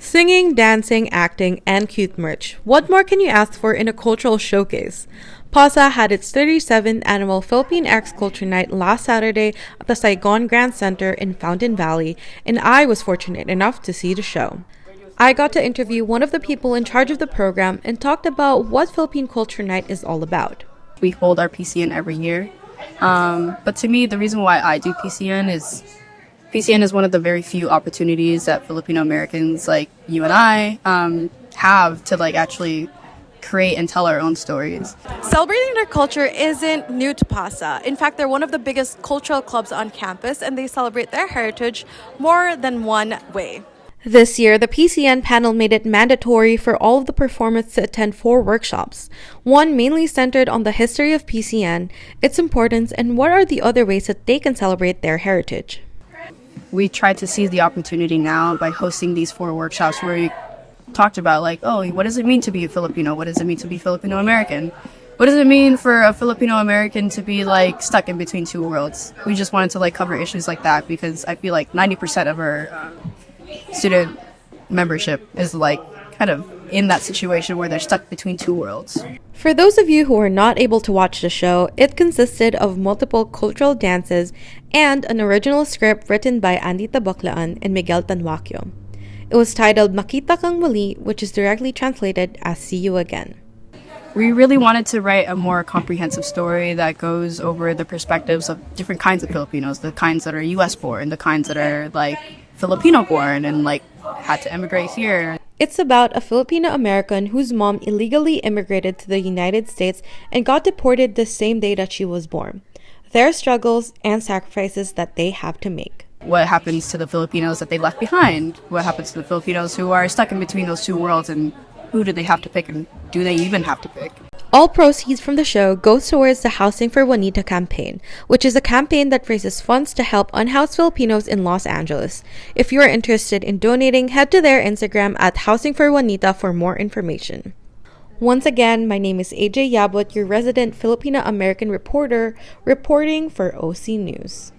Singing, dancing, acting, and cute merch. What more can you ask for in a cultural showcase? PASA had its 37th annual Philippinx Culture Night last Saturday at the Saigon Grand Center in Fountain Valley, and I was fortunate enough to see the show. I got to interview one of the people in charge of the program and talked about what Philippine Culture Night is all about. We hold our PCN every year, but to me, the reason why I do PCN is one of the very few opportunities that Filipino Americans like you and I have to actually create and tell our own stories. Celebrating their culture isn't new to PASA. In fact, they're one of the biggest cultural clubs on campus, and they celebrate their heritage more than one way. This year, the PCN panel made it mandatory for all of the performers to attend 4 workshops, one mainly centered on the history of PCN, its importance, and what are the other ways that they can celebrate their heritage. We tried to seize the opportunity now by hosting these 4 workshops where we talked about what does it mean to be a Filipino? What does it mean to be Filipino American? What does it mean for a Filipino American to be stuck in between two worlds? We just wanted to cover issues like that because I feel like 90% of our student membership is kind of in that situation where they're stuck between two worlds. For those of you who are not able to watch the show, it consisted of multiple cultural dances and an original script written by Andy Tabaclaan and Miguel Tanwakyo. It was titled Makita Kang Muli, which is directly translated as See You Again. We really wanted to write a more comprehensive story that goes over the perspectives of different kinds of Filipinos, the kinds that are US born, the kinds that are Filipino born and had to immigrate here. It's about a Filipino American whose mom illegally immigrated to the United States and got deported the same day that she was born. Their struggles and sacrifices that they have to make. What happens to the Filipinos that they left behind? What happens to the Filipinos who are stuck in between those two worlds, and who do they have to pick, and do they even have to pick? All proceeds from the show goes towards the Housing for Juanita campaign, which is a campaign that raises funds to help unhoused Filipinos in Los Angeles. If you are interested in donating, head to their Instagram at Housing for Juanita for more information. Once again, my name is AJ Yabot, your resident Filipino American reporter, reporting for OC News.